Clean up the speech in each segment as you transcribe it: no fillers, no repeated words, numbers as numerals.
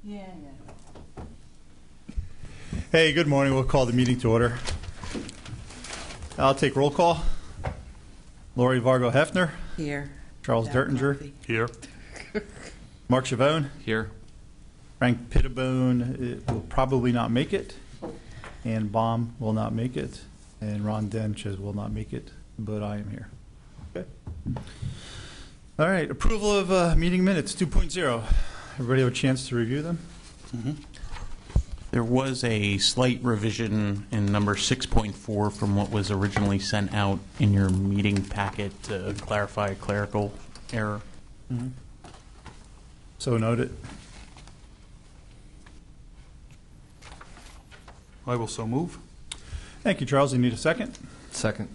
Yeah. Hey, good morning. We'll call the meeting to order. I'll take roll call. Lori Vargo Hefner. Here. Charles Dertinger. Here. Mark Chavone. Here. Frank Pittibone will probably not make it. Ann Baum will not make it. And Ron Denches will not make it, but I am here. Okay. All right. Approval of meeting minutes 2.0. Everybody have a chance to review them? Mm-hmm. There was a slight revision in number 6.4 from what was originally sent out in your meeting packet to clarify a clerical error. Mm-hmm. So noted. I will so move. Thank you, Charles. You need a second? Second.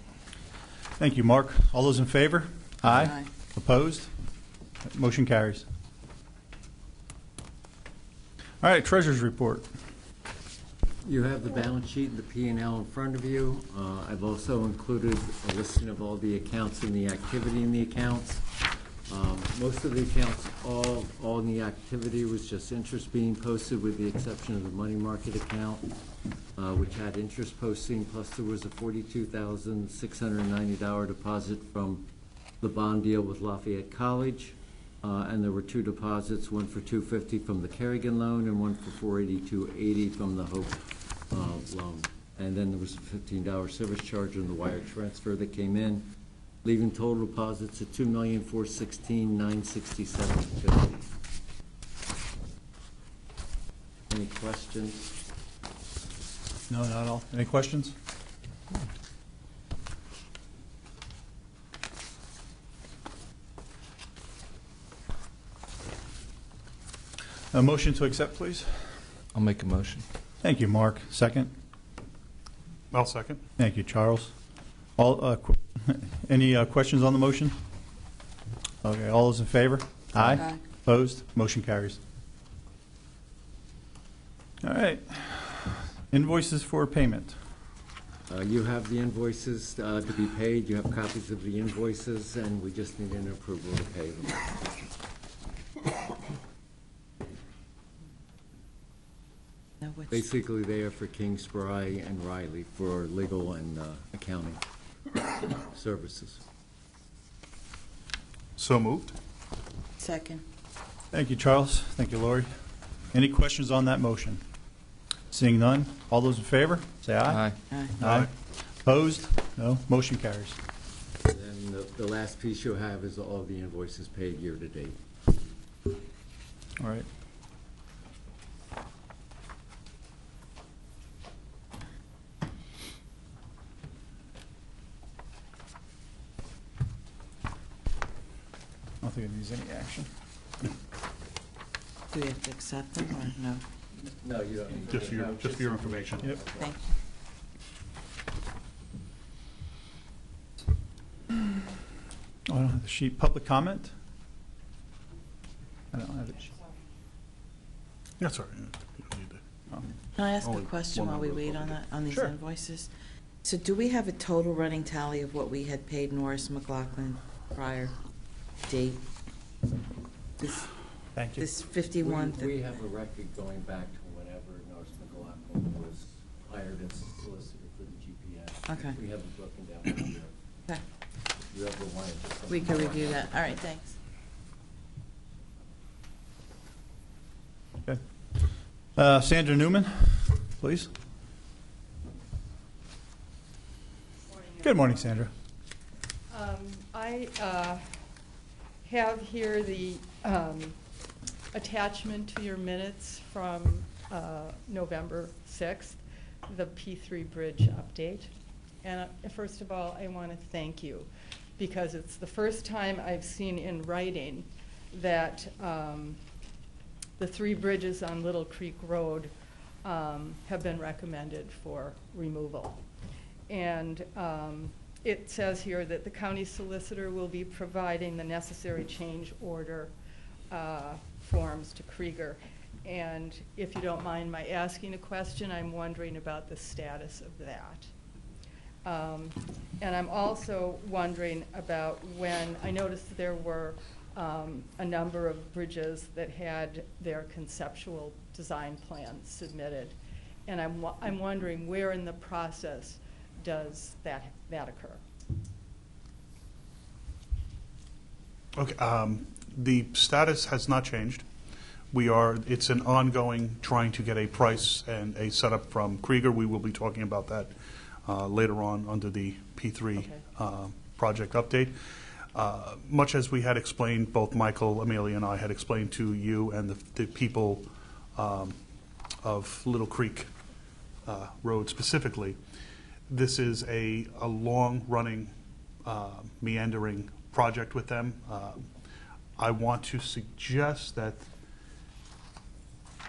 Thank you, Mark. All those in favor? Aye. Opposed? Motion carries. All right, treasurer's report. You have the balance sheet and the P&L in front of you. I've also included a listing of all the accounts and the activity in the accounts. Most of the accounts, all in the activity was just interest being posted with the exception of the money market account, which had interest posting, plus there was a $42,690 deposit from the bond deal with Lafayette College. And there were two deposits, one for $250 from the Kerrigan loan and one for $482.80 from the Hope loan. And then there was a $15 service charge on the wire transfer that came in, leaving total deposits at $2,416,967.50. Any questions? No, not at all. Any questions? A motion to accept, please. I'll make a motion. Thank you, Mark. Second. I'll second. Thank you, Charles. All any questions on the motion? Okay, all those in favor? Aye. Opposed? Motion carries. All right. Invoices for payment. You have the invoices to be paid. You have copies of the invoices, and we just need an approval to pay them. Basically, they are for King, Spry, and Riley for legal and accounting services. So moved. Second. Thank you, Charles. Thank you, Lori. Any questions on that motion? Seeing none, all those in favor, say aye. Aye. Aye. Aye. Opposed? No. Motion carries. And then the last piece you'll have is all the invoices paid year to date. All right. I don't think it needs any action. Do we have to accept them or no? No, you don't need Just for your information. Yep. Thank you. Oh, I don't have the sheet. Public comment? I don't have it. That's all right. You don't need to. Can I ask a Only question one while we number wait will on be that, on these Sure. invoices? So do we have a total running tally of what we had paid Norris McLaughlin prior date? Thank you. This 51. We have a record going back to whenever Norris McLaughlin was hired as a solicitor for the GPS. Okay. We haven't broken down the number. Okay. If you ever want to. We can review that. All right, thanks. Okay. Sandra Newman, please. Good morning, Sandra. I have here the attachment to your minutes from November 6th, the P3 Bridge update. And first of all, I want to thank you because it's the first time I've seen in writing that the 3 bridges on Little Creek Road have been recommended for removal. And it says here that the county solicitor will be providing the necessary change order forms to Krieger. And if you don't mind my asking a question, I'm wondering about the status of that. And I'm also wondering about when, I noticed there were a number of bridges that had their conceptual design plans submitted. And I'm wondering where in the process does that occur? Okay, the status has not changed. It's an ongoing trying to get a price and a setup from Krieger. We will be talking about that later on under the P3 project update. Much as we had explained, both Michael, Amelia, and I had explained to you and the people of Little Creek Road specifically, this is a long-running, meandering project with them. I want to suggest that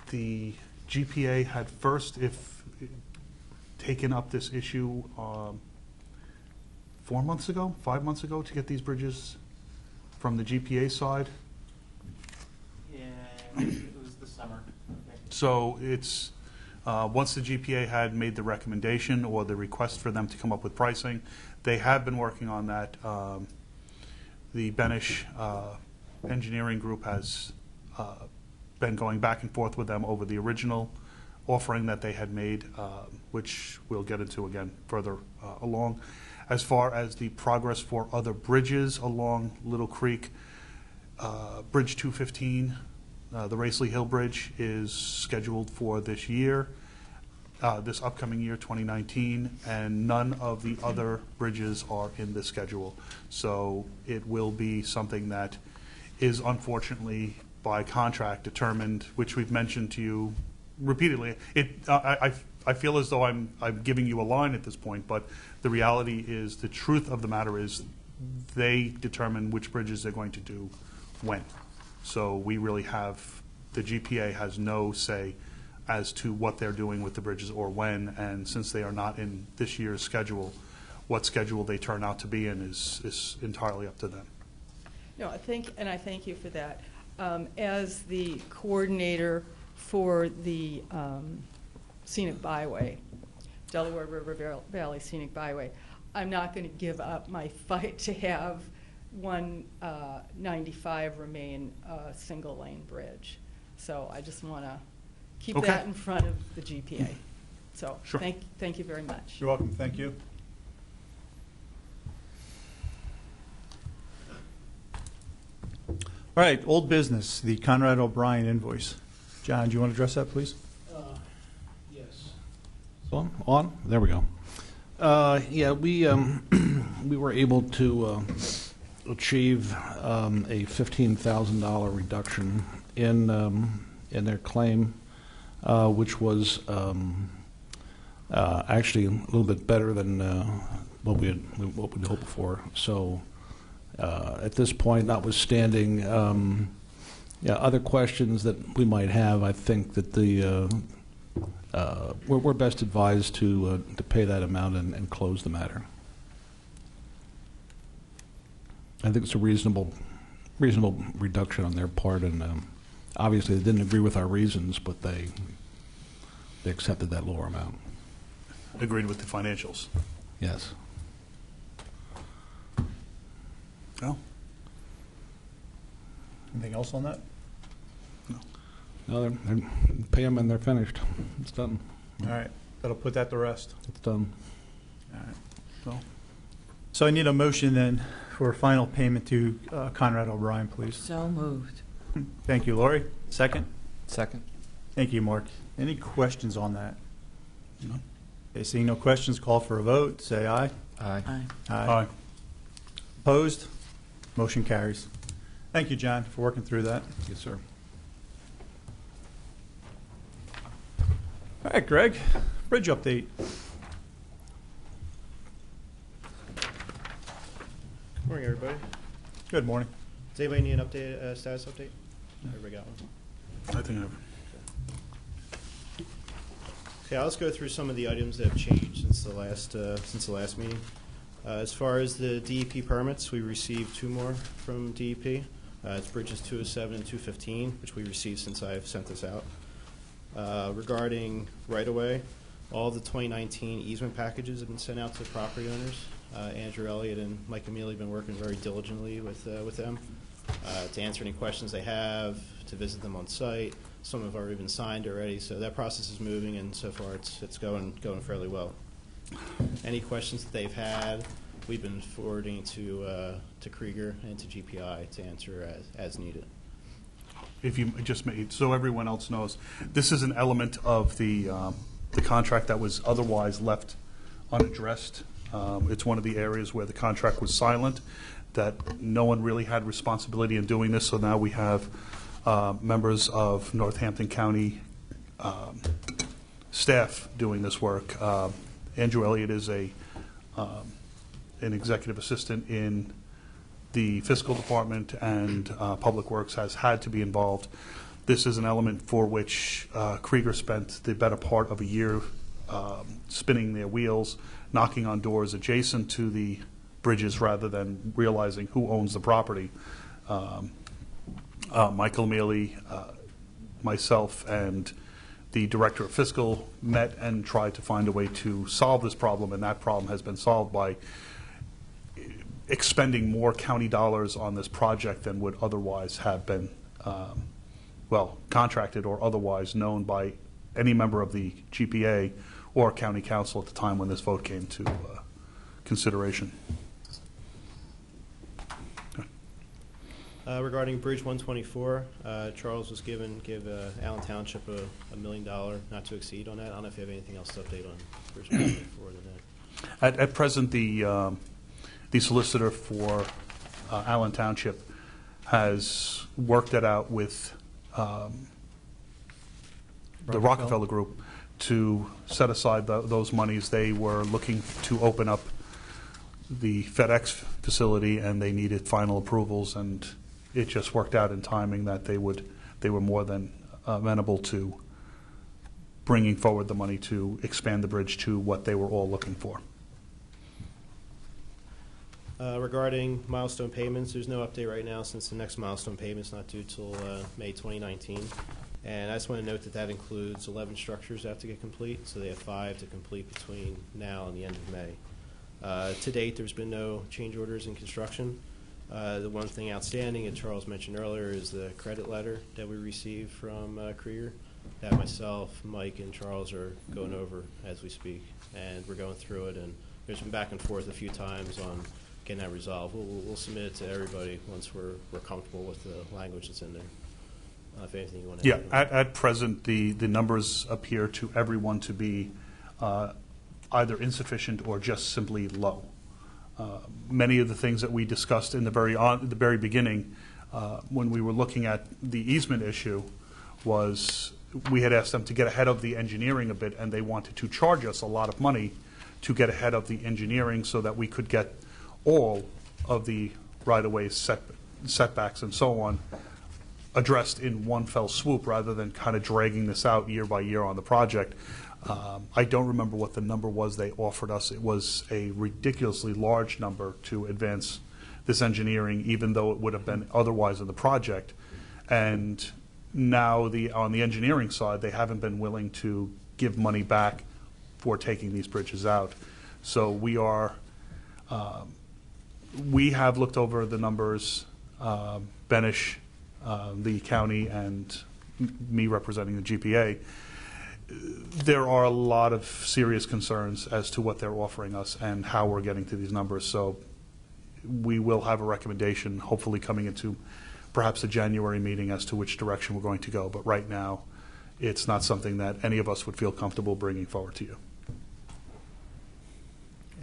the GPA had first, taken up this issue 4 months ago, 5 months ago, to get these bridges from the GPA side. Yeah, it was the summer. So it's, once the GPA had made the recommendation or the request for them to come up with pricing, they have been working on that. The Benish engineering group has been going back and forth with them over the original offering that they had made, which we'll get into again further along. As far as the progress for other bridges along Little Creek, Bridge 215, the Racely Hill Bridge, is scheduled for this year, this upcoming year, 2019, and none of the other bridges are in the schedule. So it will be something that is unfortunately by contract determined, which we've mentioned to you repeatedly. I feel as though I'm giving you a line at this point, but the reality is, the truth of the matter is, they determine which bridges they're going to do when. So we really have, the GPA has no say as to what they're doing with the bridges or when, and since they are not in this year's schedule, what schedule they turn out to be in is entirely up to them. No, I thank you for that. As the coordinator for the Scenic Byway, Delaware River Valley Scenic Byway, I'm not going to give up my fight to have 195 remain a single lane bridge. So I just want to keep that in front of the GPA. So Sure. thank you very much. You're welcome. Thank you. All right, old business, the Conrad O'Brien invoice. John, do you want to address that, please? Yes. On? There we go. Yeah, we were able to achieve a $15,000 reduction in their claim, which was actually a little bit better than what we'd hoped for. So at this point, notwithstanding other questions that we might have, I think that we're best advised to pay that amount and close the matter. I think it's a reasonable reduction on their part, and obviously they didn't agree with our reasons, but they accepted that lower amount. Agreed with the financials. Yes. No? Anything else on that? No, they pay them and they're finished. It's done. All right, that'll put that to rest. It's done. All right. So I need a motion then for final payment to Conrad O'Brien, please. So moved. Thank you, Lori. Second? Second. Thank you, Mark. Any questions on that? No. Okay, seeing no questions, call for a vote. Say aye. Aye. Aye. Aye. Opposed? Motion carries. Thank you, John, for working through that. Yes, sir. All right, Greg, bridge update. Good morning, everybody. Good morning. Does anybody need an update, status update? Everybody got one? I think I've. Okay, let's go through some of the items that have changed since the last meeting. As far as the DEP permits, we received 2 more from DEP. It's bridges 207 and 215, which we received since I've sent this out. Regarding right-of-way, all the 2019 easement packages have been sent out to property owners. Andrew Elliott and Mike Amelia have been working very diligently with them. to answer any questions they have, to visit them on site. Some have already been signed already, so that process is moving, and so far it's going fairly well. Any questions that they've had, we've been forwarding to Krieger and to GPI to answer as needed. If you just made, so everyone else knows, this is an element of the contract that was otherwise left unaddressed. It's one of the areas where the contract was silent, that no one really had responsibility in doing this, so now we have members of Northampton County staff doing this work. Andrew Elliott is an executive assistant in the fiscal department, and Public Works has had to be involved. This is an element for which Krieger spent the better part of a year spinning their wheels, knocking on doors adjacent to the bridges rather than realizing who owns the property. Michael Mealy, myself, and the director of fiscal met and tried to find a way to solve this problem, and that problem has been solved by expending more county dollars on this project than would otherwise have been, contracted or otherwise known by any member of the GPA or county council at the time when this vote came to consideration. Regarding Bridge 124, Charles was give Allen Township $1 million not to exceed on that. I don't know if you have anything else to update on Bridge 124 than that. At present, the solicitor for Allen Township has worked it out with the Rockefeller Group to set aside those monies. They were looking to open up the FedEx facility, and they needed final approvals, and it just worked out in timing that they were more than amenable to bringing forward the money to expand the bridge to what they were all looking for. Regarding milestone payments, there's no update right now since the next milestone payment's not due till May 2019. And I just want to note that that includes 11 structures that have to get complete, so they have 5 to complete between now and the end of May. To date, there's been no change orders in construction. The one thing outstanding, and Charles mentioned earlier, is the credit letter that we received from Krieger that myself, Mike, and Charles are going over as we speak. And we're going through it, and there's been back and forth a few times on getting that resolved. We'll submit it to everybody once we're comfortable with the language that's in there. If anything you want to add. At present, the numbers appear to everyone to be either insufficient or just simply low. Many of the things that we discussed in the very beginning when we were looking at the easement issue was we had asked them to get ahead of the engineering a bit, and they wanted to charge us a lot of money to get ahead of the engineering so that we could get all of the right-of-way setbacks and so on addressed in one fell swoop rather than kind of dragging this out year by year on the project. I don't remember what the number was they offered us. It was a ridiculously large number to advance this engineering, even though it would have been otherwise in the project. And now on the engineering side, they haven't been willing to give money back for taking these bridges out. So we have looked over the numbers, Benish, the county, and me representing the GPA. There are a lot of serious concerns as to what they're offering us and how we're getting to these numbers. So we will have a recommendation, hopefully coming into perhaps a January meeting as to which direction we're going to go. But right now, it's not something that any of us would feel comfortable bringing forward to you.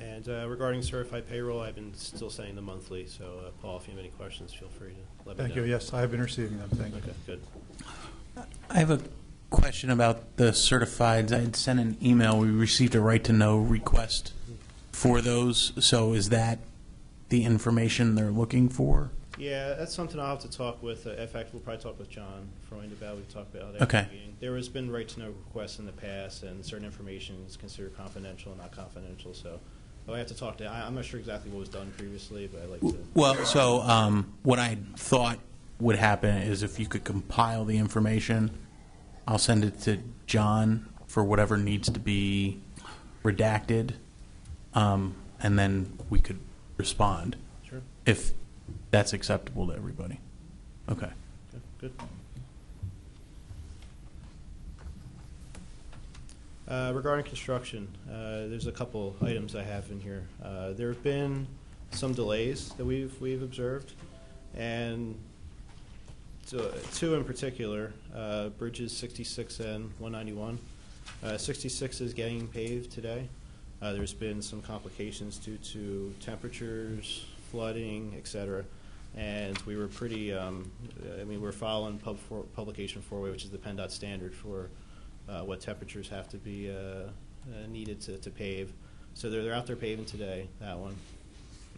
And regarding certified payroll, I've been still saying the monthly. So, Paul, if you have any questions, feel free to let me know. Thank you. Yes, I have been receiving them. Thank you. Okay, good. I have a question about the certifieds. I had sent an email. We received a right-to-know request for those. So is that the information they're looking for? Yeah, that's something I'll have to talk with. In fact, we'll probably talk with John Freund about. We talk about that Okay. at the meeting. There has been right-to-know requests in the past, and certain information is considered confidential and not confidential. So I have to talk to. I'm not sure exactly what was done previously, but I'd like to. Well, so what I thought would happen is if you could compile the information, I'll send it to John for whatever needs to be redacted, and then we could respond Sure. if that's acceptable to everybody. Okay. Okay, good. Regarding construction, there's a couple items I have in here. There have been some delays that we've observed, and two in particular, bridges 66 and 191. 66 is getting paved today. There's been some complications due to temperatures, flooding, etc. And we were pretty, we're following Publication 4-way, which is the PennDOT standard for what temperatures have to be needed to pave. So they're out there paving today, that one,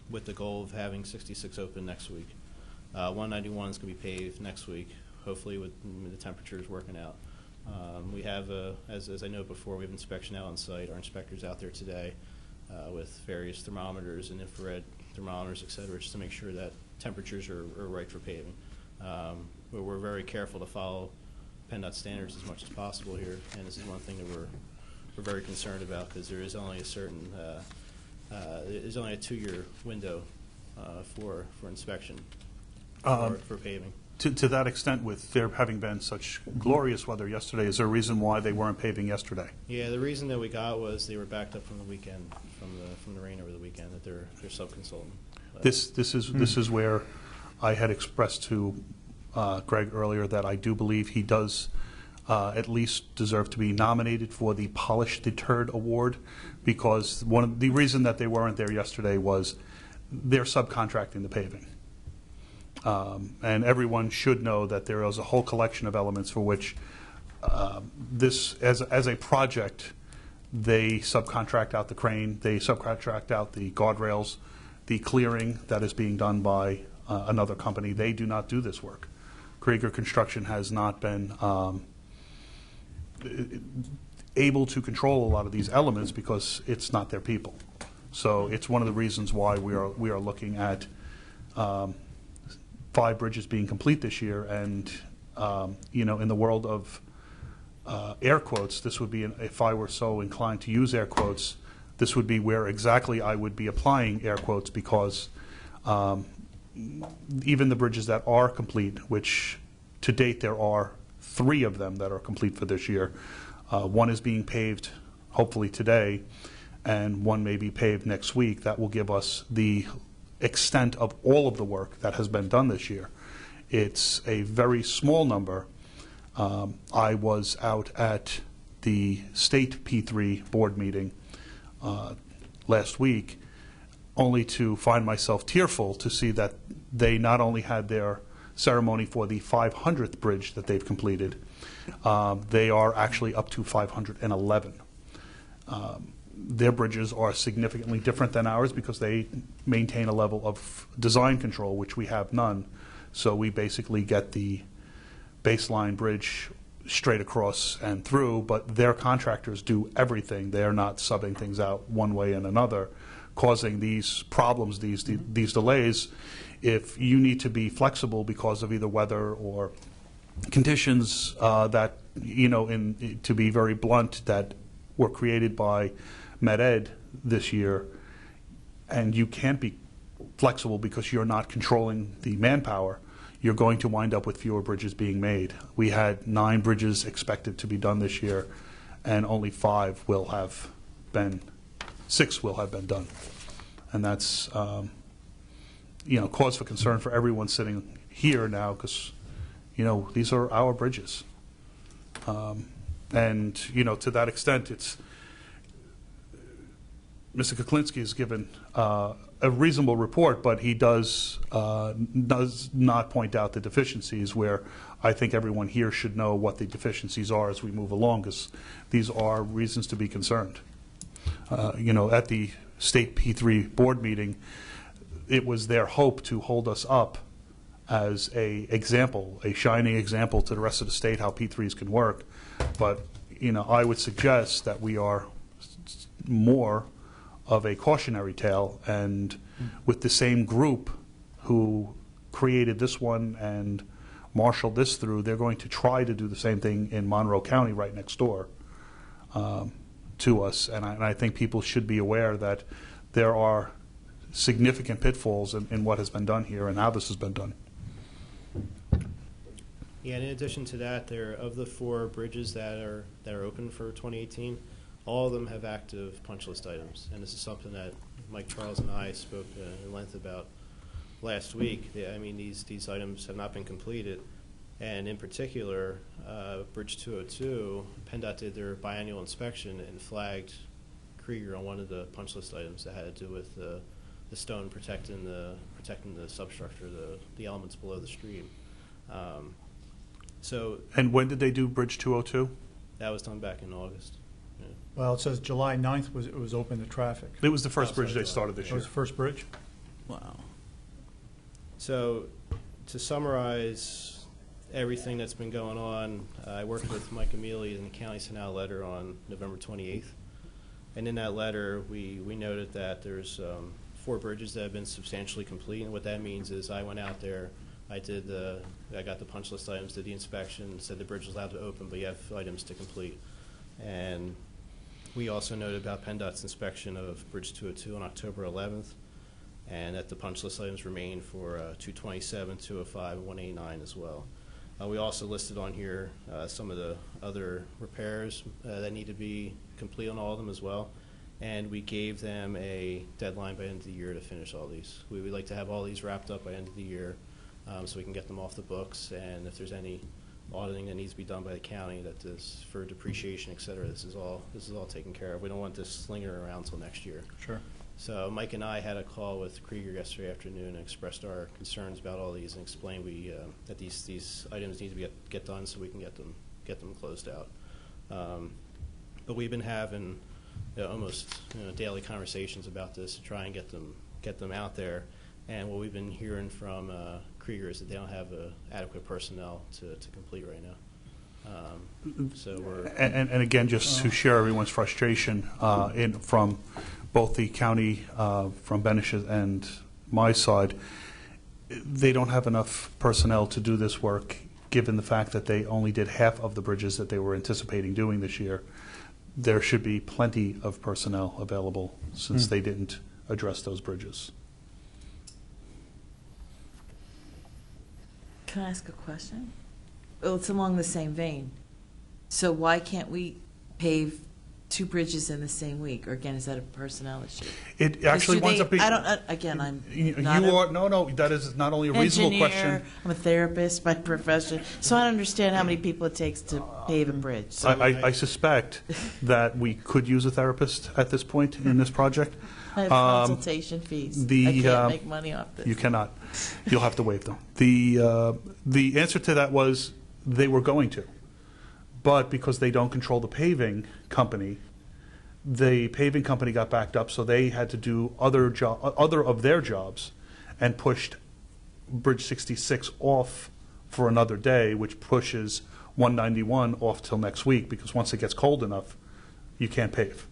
with the goal of having 66 open next week. 191 is going to be paved next week, hopefully with the temperatures working out. We have, as I know before, we have inspection out on site. Our inspector's out there today with various thermometers and infrared thermometers, et cetera, just to make sure that temperatures are right for paving. We're very careful to follow PennDOT standards as much as possible here, and this is one thing that we're very concerned about, because there is only a certain there's only a 2-year window for inspection for paving. To that extent, with there having been such glorious weather yesterday, is there a reason why they weren't paving yesterday? Yeah, the reason that we got was they were backed up from the weekend, from the rain over the weekend, that they're sub-consultant. This is where I had expressed to Greg earlier that I do believe he does at least deserve to be nominated for the Polished Deterred Award, because one of the reason that they weren't there yesterday was they're subcontracting the paving. And everyone should know that there is a whole collection of elements for which this, as a project, they subcontract out the crane, they subcontract out the guardrails, the clearing that is being done by another company. They do not do this work. Krieger Construction has not been able to control a lot of these elements because it's not their people. So it's one of the reasons why we are looking at 5 bridges being complete this year, and in the world of air quotes, this would be, if I were so inclined to use air quotes, this would be where exactly I would be applying air quotes, because even the bridges that are complete, which to date there are 3 of them that are complete for this year, one is being paved hopefully today, and one may be paved next week. That will give us the extent of all of the work that has been done this year. It's a very small number. I was out at the state P3 board meeting last week, only to find myself tearful to see that they not only had their ceremony for the 500th bridge that they've completed, they are actually up to 511. Their bridges are significantly different than ours because they maintain a level of design control, which we have none. So we basically get the baseline bridge straight across and through, but their contractors do everything. They're not subbing things out one way and another, causing these problems, these delays. If you need to be flexible because of either weather or conditions that, to be very blunt, that were created by MedEd this year, and you can't be flexible because you're not controlling the manpower, you're going to wind up with fewer bridges being made. We had 9 bridges expected to be done this year, and only 6 will have been done. And that's cause for concern for everyone sitting here now, because these are our bridges. And to that extent, it's Mr. Kuklinski has given a reasonable report, but he does not point out the deficiencies, where I think everyone here should know what the deficiencies are as we move along, because these are reasons to be concerned. At the state P3 board meeting, it was their hope to hold us up as a shining example to the rest of the state how P3s can work. But I would suggest that we are more of a cautionary tale, and with the same group who created this one and marshaled this through, they're going to try to do the same thing in Monroe County right next door to us. And I think people should be aware that there are significant pitfalls in what has been done here and how this has been done. Yeah, and in addition to that, there of the 4 bridges that are open for 2018, all of them have active punch list items, and this is something that Mike Charles and I spoke in length about last week. I mean, these items have not been completed, and in particular, Bridge 202, PennDOT did their biannual inspection and flagged Krieger on one of the punch list items that had to do with the stone protecting the substructure, the elements below the stream. And when did they do Bridge 202? That was done back in August. Yeah. Well, it says July 9th it was open to traffic. It was the first bridge they started this It year. was the first bridge? Wow. So, to summarize everything that's been going on, I worked with Mike Amelia, and the county sent out a letter on November 28th. And in that letter, we noted that there's 4 bridges that have been substantially complete. And what that means is I went out there, I got the punch list items, did the inspection, said the bridge was allowed to open, but you have items to complete. And we also noted about PennDOT's inspection of Bridge 202 on October 11th, and that the punch list items remain for 227, 205, and 189 as well. We also listed on here some of the other repairs that need to be complete on all of them as well. And we gave them a deadline by the end of the year to finish all these. We would like to have all these wrapped up by the end of the year so we can get them off the books. And if there's any auditing that needs to be done by the county, that is for depreciation, et cetera, this is all taken care of. We don't want this lingering around until next year. Sure. So Mike and I had a call with Krieger yesterday afternoon and expressed our concerns about all these and explained that these items need to get done so we can get them closed out. But we've been having almost daily conversations about this to try and get them out there. And what we've been hearing from Krieger is that they don't have adequate personnel to complete right now. So we're And again, just to share everyone's frustration from both the county, from Benish and my side, they don't have enough personnel to do this work, given the fact that they only did half of the bridges that they were anticipating doing this year. There should be plenty of personnel available since they didn't address those bridges. Can I ask a question? Well, it's along the same vein. So why can't we pave 2 bridges in the same week? Or again, is that a personnel issue? It actually winds up being. I don't. Again, I'm You not no. That is not only a reasonable question. I'm a therapist by profession, so I don't understand how many people it takes to pave a bridge. So I suspect that we could use a therapist at this point in this project. I have consultation fees. the, I can't make money off this. You cannot. You'll have to waive them. The answer to that was they were going to, but because they don't control the paving company got backed up, so they had to do other of their jobs, and pushed Bridge 66 off for another day, which pushes 191 off till next week, because once it gets cold enough, you can't pave.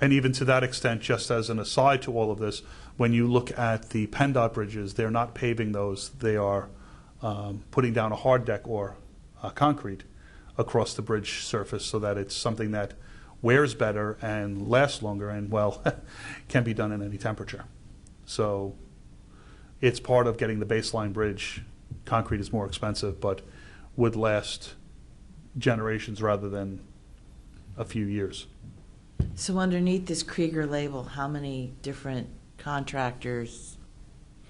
And even to that extent, just as an aside to all of this, when you look at the PennDOT bridges, they're not paving those. They are putting down a hard deck or concrete across the bridge surface so that it's something that wears better and lasts longer and, well, can be done in any temperature. So it's part of getting the baseline bridge. Concrete is more expensive, but would last generations rather than a few years. So underneath this Krieger label, how many different contractors,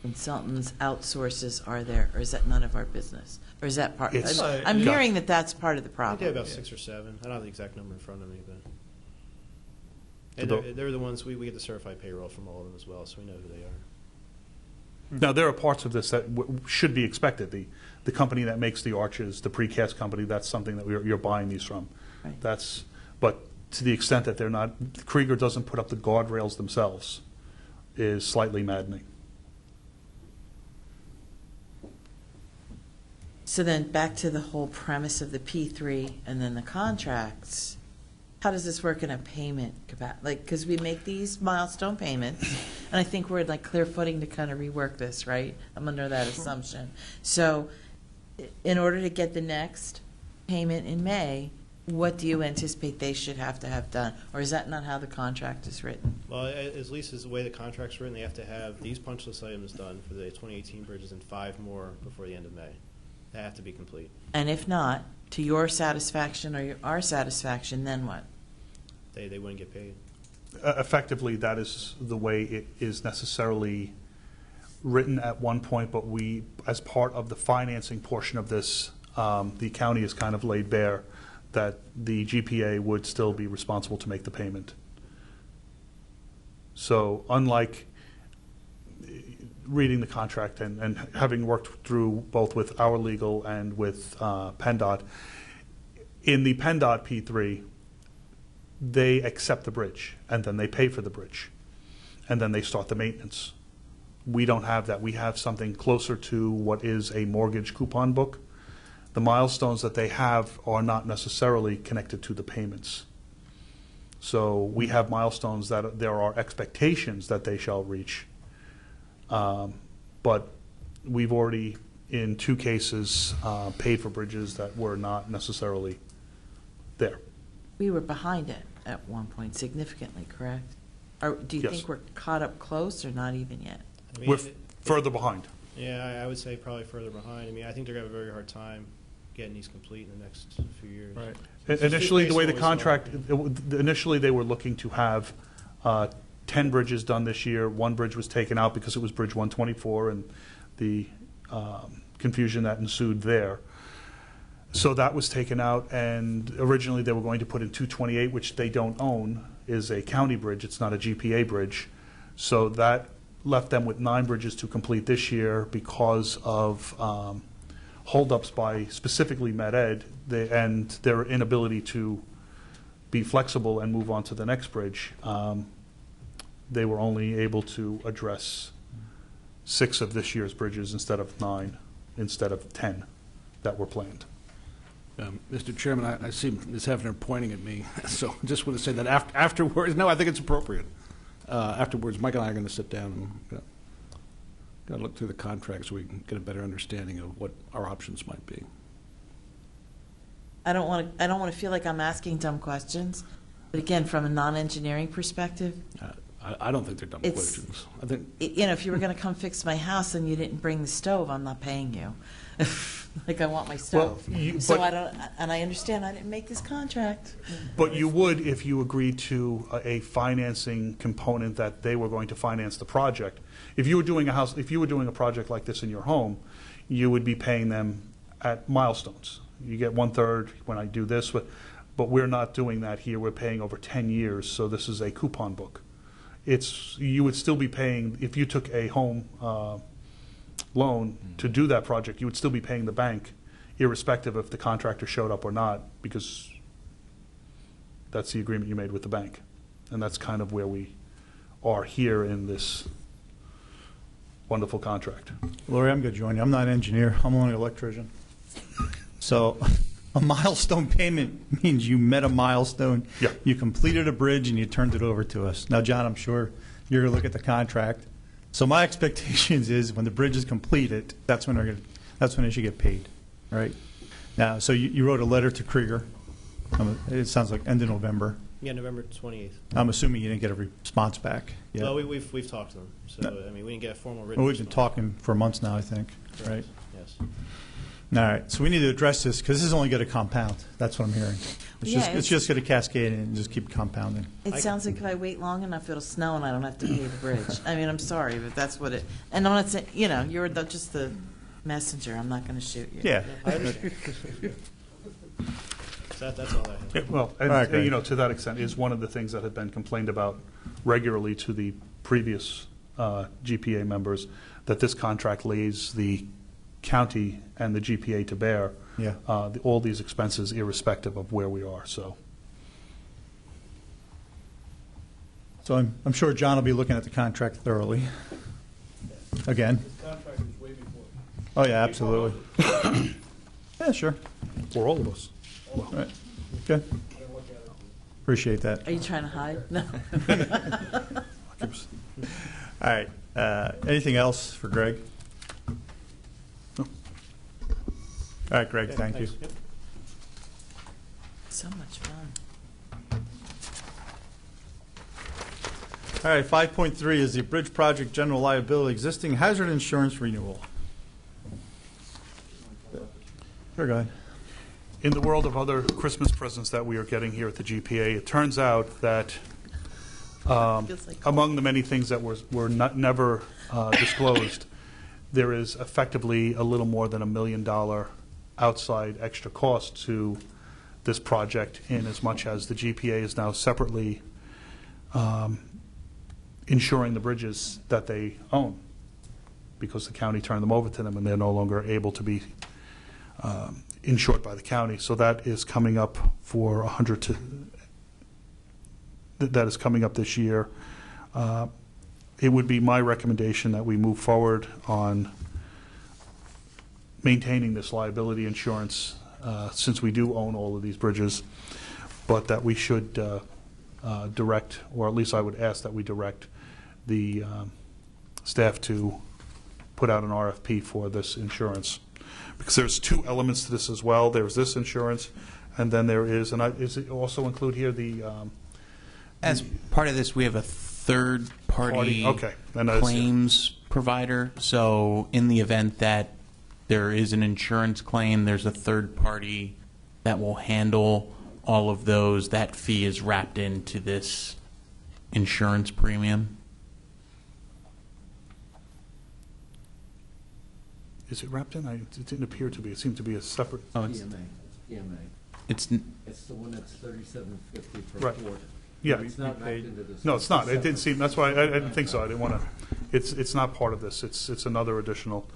consultants, outsources are there, or is that none of our business? Or is that part? It's- I'm Yeah. hearing that that's part of the I think problem. they have about 6 or 7. I don't have the exact number in front of me, but and The- they're the ones we get the certified payroll from all of them as well, so we know who they are. Now, there are parts of this that should be expected. The company that makes the arches, the precast company, that's something that you're buying these from. Right. But to the extent that they're not, Krieger doesn't put up the guardrails themselves, is slightly maddening. So then back to the whole premise of the P3 and then the contracts. How does this work in a payment capacity? Like, because we make these milestone payments, and I think we're like clear footing to kind of rework this, right? I'm under that assumption. So in order to get the next payment in May, what do you anticipate they should have to have done? Or is that not how the contract is written? Well, at least as the way the contract's written, they have to have these punch list items done for the 2018 bridges and 5 more before the end of May. They have to be complete. And if not, to your satisfaction or our satisfaction, then what? They wouldn't get paid. Effectively, that is the way it is necessarily written at one point, but we, as part of the financing portion of this, the county is kind of laid bare that the GPA would still be responsible to make the payment. So unlike reading the contract and having worked through both with our legal and with PennDOT, in the PennDOT P3, they accept the bridge, and then they pay for the bridge, and then they start the maintenance. We don't have that. We have something closer to what is a mortgage coupon book. The milestones that they have are not necessarily connected to the payments. So we have milestones that there are expectations that they shall reach. But we've already, in 2 cases, paid for bridges that were not necessarily there. We were behind it at one point significantly, correct? Or do you Yes. think we're caught up close or not even yet? I mean, We're further behind. Yeah, I would say probably further behind. I mean, I think they're going to have a very hard time getting these complete in the next few years. Right. Initially, the way the Based on contract, initially they were looking to have 10 bridges done this year. 1 bridge was taken out because it was Bridge 124 and the confusion that ensued there. So that was taken out, and originally they were going to put in 228, which they don't own, is a county bridge. It's not a GPA bridge. So that left them with 9 bridges to complete this year because of holdups by specifically Med-Ed and their inability to be flexible and move on to the next bridge. They were only able to address 6 of this year's bridges instead of 9, instead of 10 that were planned. Mr. Chairman, I see Ms. Hefner pointing at me, so I just want to say that afterwards, no, I think it's appropriate. Afterwards, Mike and I are going to sit down and got to look through the contract so we can get a better understanding of what our options might be. I don't want to feel like I'm asking dumb questions, but again, from a non-engineering perspective, I don't think they're dumb It's- questions. I think if you were going to come fix my house and you didn't bring the stove, I'm not paying you. Like, I want my stove. So but- I don't, and I understand I didn't make this contract. But you would if you agreed to a financing component that they were going to finance the project. If you were doing a project like this in your home, you would be paying them at milestones. You get 1/3 when I do this, but we're not doing that here. We're paying over 10 years, so this is a coupon book. You would still be paying, if you took a home loan to do that project, you would still be paying the bank, irrespective if the contractor showed up or not, because that's the agreement you made with the bank. And that's kind of where we are here in this wonderful contract. Lori, I'm going to join you. I'm not an engineer. I'm only an electrician. So a milestone payment means you met a milestone. Yeah. You completed a bridge and you turned it over to us. Now, John, I'm sure you're going to look at the contract. So my expectations is when the bridge is completed, that's when they should get paid, right? Now, so you wrote a letter to Krieger. It sounds like end of November. Yeah, November 28th. I'm assuming you didn't get a response back yet. Well, we've talked to them. So, No. I mean, we didn't get a formal written Well, we've been response. talking for months now, I think, Correct. right? Yes. All right, so we need to address this because this is only going to compound. That's what I'm hearing. Yeah, It's just going to cascade and just keep compounding. It sounds like if I wait long enough, it'll snow and I don't have to pay the bridge. I mean, I'm sorry, but that's what it, and I'm not saying, you're just the messenger. I'm not going to shoot you. Yeah. I understand. So that's all I have. Yeah, well, and, All right, Greg. to that extent, is one of the things that have been complained about regularly to the previous GPA members, that this contract lays the county and the GPA to bear Yeah. all these expenses irrespective of where we are, so. So I'm sure John will be looking at the contract thoroughly. Again. Oh, yeah, absolutely. Yeah, sure. For all of us. Right. Okay. Appreciate that. Are you trying to hide? No. All right. Anything else for Greg? No. All right, Greg, thank you. Thanks. Yep. So much fun. All right, 5.3 is the Bridge Project General Liability Existing Hazard Insurance Renewal. Sure, go ahead. In the world of other Christmas presents that we are getting here at the GPA, it turns out that Feels like among the many things that were never disclosed, there is effectively a little more than $1 million outside extra cost to this project, in as much as the GPA is now separately insuring the bridges that they own, because the county turned them over to them and they're no longer able to be insured by the county. So that is coming up for that is coming up this year. It would be my recommendation that we move forward on maintaining this liability insurance, since we do own all of these bridges, but that we should direct, or at least I would ask that we direct the staff to put out an RFP for this insurance. Because there's two elements to this as well. There's this insurance, and then there is, and is it also include here the As part of this, we have a third-party okay. And that's- claims provider. So in the event that there is an insurance claim, there's a third party that will handle all of those. That fee is wrapped into this insurance premium. Is it wrapped in? It didn't appear to be. It seemed to be a separate. Oh, it's, EMA. it's It's the one that's $37.50 per Right. quart. Yeah. It's not wrapped into this. No, it's not. It didn't seem. That's why I didn't think so. I didn't want to. It's not part of this. It's another additional.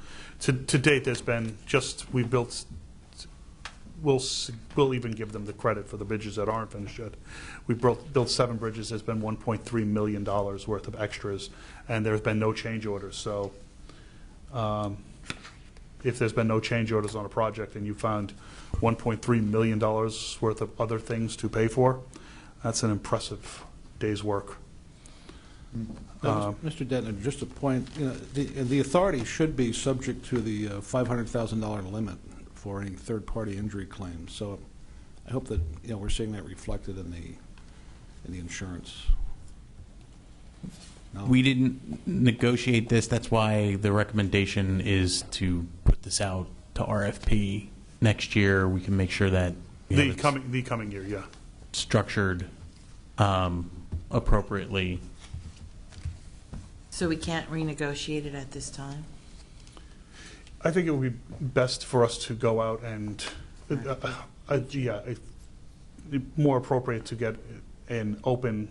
To date, there's been just we've built. We'll even give them the credit for the bridges that aren't finished yet. We've built 7 bridges. There's been $1.3 million worth of extras, and there's been no change orders. So, if there's been no change orders on a project and you found $1.3 million worth of other things to pay for, that's an impressive day's work. Mr. Detner, just a point, the authority should be subject to the $500,000 limit for any third-party injury claims. So I hope that, we're seeing that reflected in the insurance. No? we didn't negotiate this. That's why the recommendation is to put this out to RFP next year. We can make sure that The coming year, yeah. structured appropriately. So we can't renegotiate it at this time? I think it would be best for us to go out and, more appropriate to get an open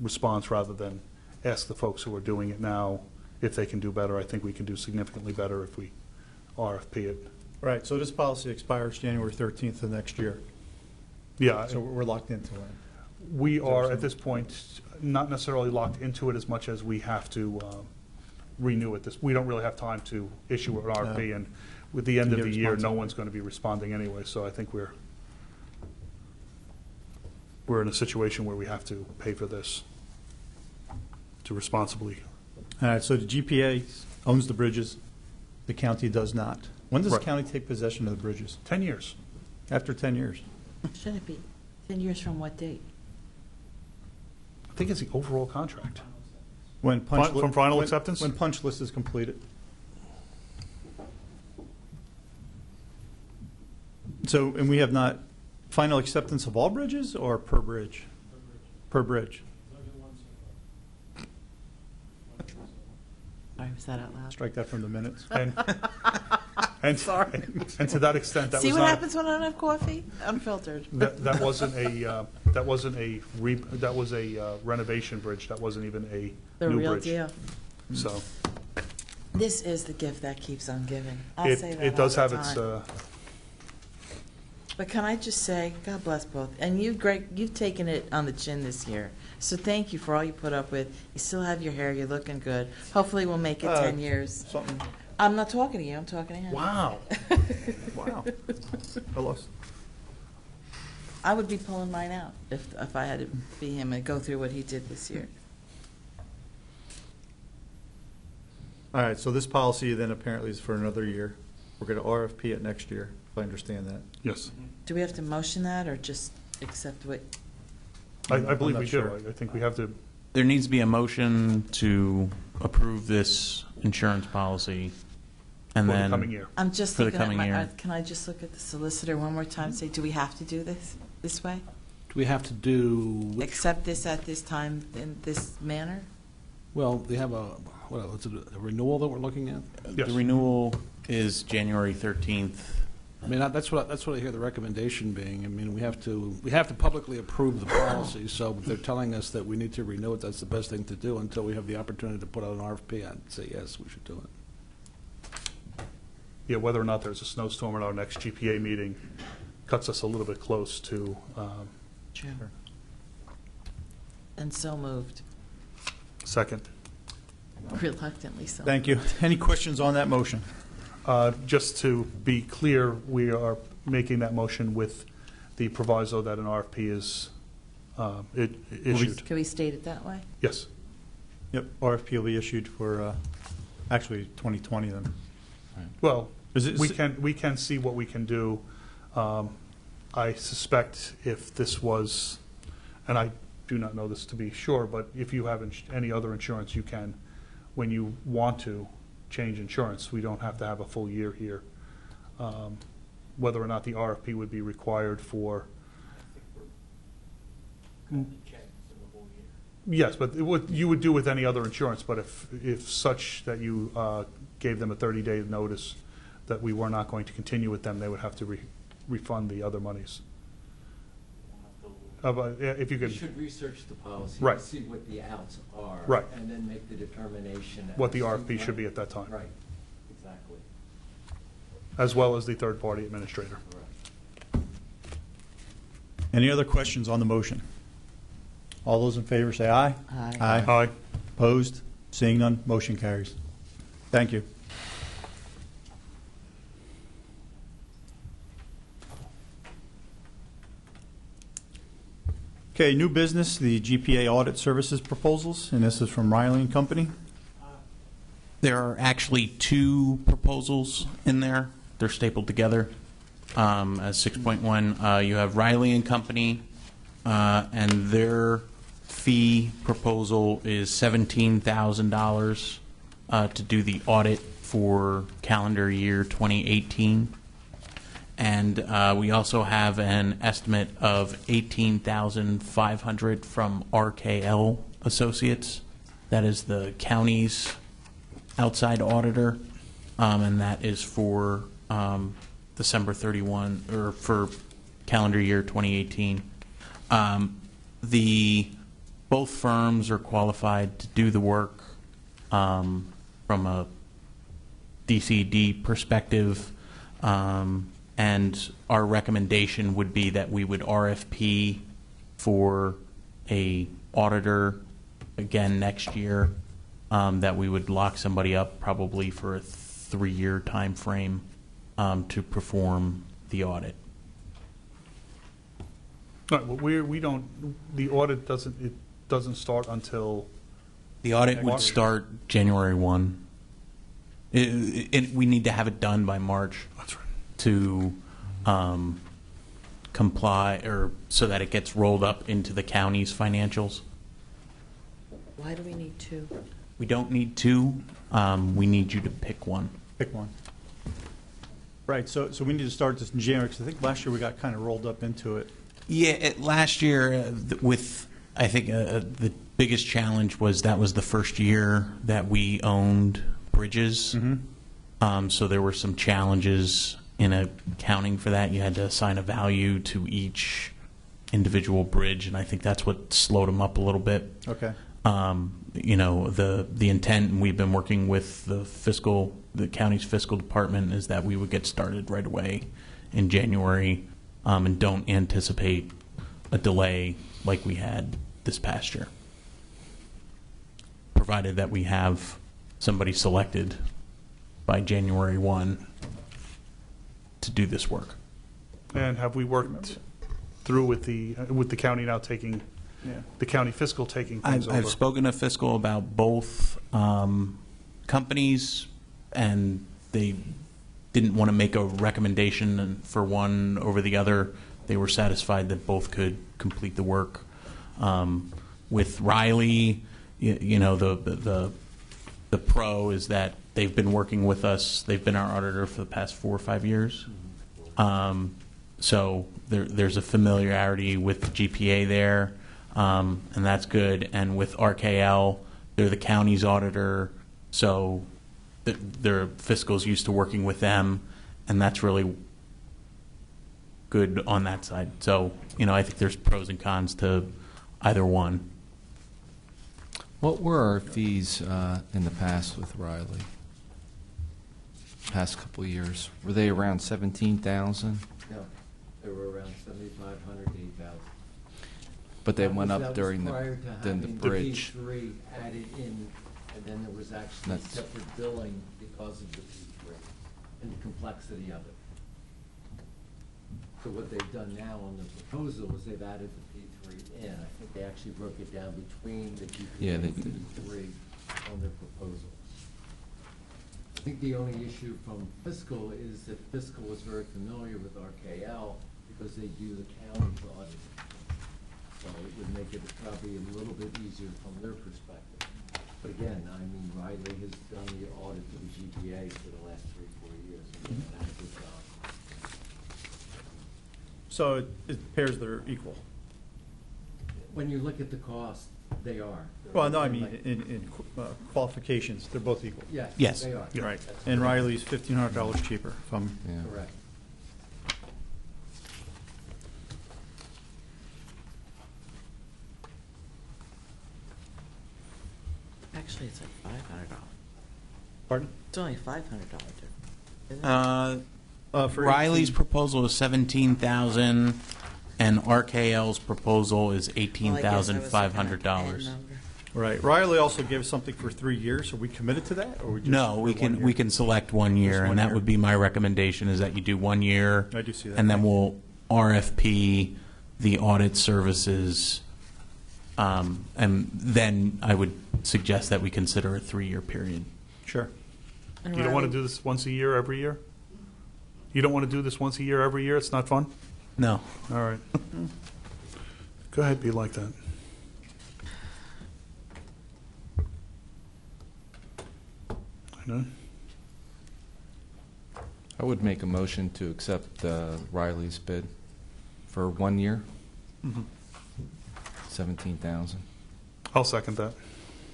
response rather than ask the folks who are doing it now if they can do better. I think we can do significantly better if we RFP it. Right, so this policy expires January 13th of next year. Yeah, So we're locked into it. we are at this point not necessarily locked into it as much as we have to renew it. We don't really have time to issue an RFP, and with the end of Get the year, response no on it. one's going to be responding anyway. So I think we're in a situation where we have to pay for this to responsibly. All right, so the GPA owns the bridges, the county does not. When does the Right. county take possession of the bridges? 10 years. After 10 years. Should it be 10 years from what date? I think it's the overall contract. When From final acceptance? When punch list is completed. So, and we have not, final acceptance of all bridges or per bridge? Per bridge. Sorry, was that out loud? Strike that from the minutes. And Sorry. and to that extent, that See was what not happens when I don't have coffee? Unfiltered. that wasn't a renovation bridge. That wasn't even a The new real bridge. deal. So This is the gift that keeps on giving. I'll say that it does all have the its. time. But can I just say, God bless both. And you, Greg, you've taken it on the chin this year. So thank you for all you put up with. You still have your hair. You're looking good. Hopefully we'll make it 10 years. Something, I'm not talking to you. I'm talking to him. Wow. wow. I lost. I would be pulling mine out if I had to be him and go through what he did this year. All right, so this policy then apparently is for another year. We're going to RFP it next year, if I understand that. Yes, Do we have to motion that or just accept what? I I'm believe not we sure. do. I think we have to. There needs to be a motion to approve this insurance policy And for the then coming year. I'm just For the looking at coming my, year. can I just look at the solicitor one more time, say, do we have to do this way? Do we have to do, Accept this at this time in this manner? well, they have a renewal that we're looking at? Yes. the renewal is January 13th. I mean, that's what I hear the recommendation being. I mean, we have to publicly approve the policy, so if they're telling us that we need to renew it, that's the best thing to do until we have the opportunity to put out an RFP. I'd say, yes, we should do it. Yeah, whether or not there's a snowstorm at our next GPA meeting cuts us a little bit close to, True. And so moved, second. reluctantly so. Thank you. Any questions on that motion? Just to be clear, we are making that motion with the proviso that an RFP is issued. Can we state it that way? Yes. Yep, RFP will be issued for, actually, 2020 then. Well, Is it- we can see what we can do. I suspect if this was, and I do not know this to be sure, but if you have any other insurance, you can, when you want to change insurance, we don't have to have a full year here. Whether or not the RFP would be required for. Yes, but you would do with any other insurance, but if such that you gave them a 30-day notice that we were not going to continue with them, they would have to refund the other monies. If you You could, should research the policy. Right. And see what the outs are. Right. And then make the determination. what the as to RFP should be at that time, Right, exactly. as well as the third-party administrator. Correct. Any other questions on the motion? All those in favor say aye. Aye. Aye. Opposed? Seeing none, motion carries. Thank you. Okay, new business, the GPA audit services proposals, and this is from Riley and Company. There are actually two proposals in there. They're stapled together as 6.1. You have Riley and Company, and their fee proposal is $17,000 to do the audit for calendar year 2018. And we also have an estimate of $18,500 from RKL Associates. That is the county's outside auditor, and that is for December 31, or for calendar year 2018. Both firms are qualified to do the work from a DCD perspective, and our recommendation would be that we would RFP for a auditor again next year, that we would lock somebody up probably for a 3-year time frame to perform the audit. Right, well, we don't, the audit doesn't start until, The audit would March. start January 1. We need to have it done by March that's right. to comply, or so that it gets rolled up into the county's financials. Why do we need two? We don't need two. We need you to pick one. Pick one. Right, so we need to start this in January, because I think last year we got kind of rolled up into it. Yeah, last year with, I think the biggest challenge was that was the first year that we owned bridges. So there were some challenges in accounting for that. You had to assign a value to each individual bridge, and I think that's what slowed them up a little bit. Okay. You know, the intent, and we've been working with the county's fiscal department, is that we would get started right away in January, and don't anticipate a delay like we had this past year, provided that we have somebody selected by January 1 to do this work. And have we worked through with the county now taking, the county fiscal taking things over? I've spoken to fiscal about both companies, and they didn't want to make a recommendation for one over the other. They were satisfied that both could complete the work. With Riley, you know, the pro is that they've been working with us. They've been our auditor for the past 4 or 5 years. So there's a familiarity with the GPA there, and that's good. And with RKL, they're the county's auditor, so their fiscal's used to working with them, and that's really good on that side. So, I think there's pros and cons to either one. What were our fees in the past with Riley? Past couple of years, were they around 17,000? No, they were around 7,500 to 8,000. But they went That up was during prior to the having bridge. P3 added in, and then there was actually That's- separate billing because of the P3 and the complexity of it. So what they've done now on the proposal is they've added the P3 in. I think they actually broke it down between the GPA Yeah, and they the did. P3 on their proposal. I think the only issue from fiscal is that fiscal was very familiar with RKL because they do the county's audit. So it would make it probably a little bit easier from their perspective. But again, I mean, Riley has done the audit for the GPA for the last 3-4 years. And they've done a good job. So it pairs that are equal. When you look at the cost, they are. Well, no, I They're mean, like- in qualifications, they're both equal. Yes, Yes. they are. Right. That's And correct. Riley's $1,500 cheaper, if I'm Yeah. Correct. Actually, it's like $500. Pardon? It's only $500 difference. For Riley's 18 proposal is 17,000, and RKL's proposal is Well, I guess I was looking at the end $18,500. number. Right. Riley also gave us something for 3 years. Are we committed to that, or we just? No, we for 1 can year? we can select 1 year, Just 1 and that year. would be my recommendation. Is that you do 1 year, I do see that. and then we'll RFP the audit services, and then I would suggest that we consider a 3-year period. Sure. And You don't want to Riley- do this once a year, every year? You don't want to do this once a year, every year? It's not fun? No, All right. Go ahead, be like that. I know. I would make a motion to accept Riley's bid for 1 year, 17,000. I'll second that.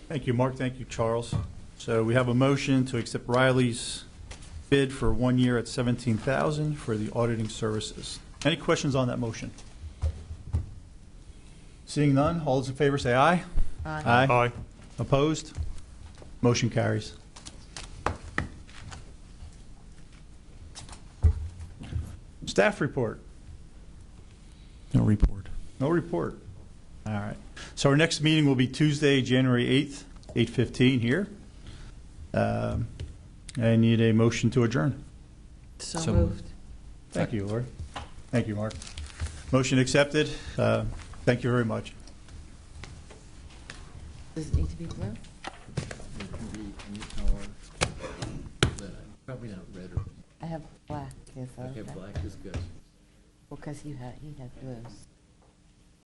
Thank you, Mark. Thank you, Charles. So we have a motion to accept Riley's bid for 1 year at $17,000 for the auditing services. Any questions on that motion? Seeing none, all those in favor say aye. Aye. Aye. Opposed? Motion carries. Staff report. no report. No report. All right. So our next meeting will be Tuesday, January 8th, 8:15 here. I need a motion to adjourn. So So moved. Thank you, Lori. Thank you, Mark. Motion accepted. Thank you very much. Does it need to be blue? It can be any color, but probably not red or, I have black. Is that okay, okay? black is good. Well, because he had blues.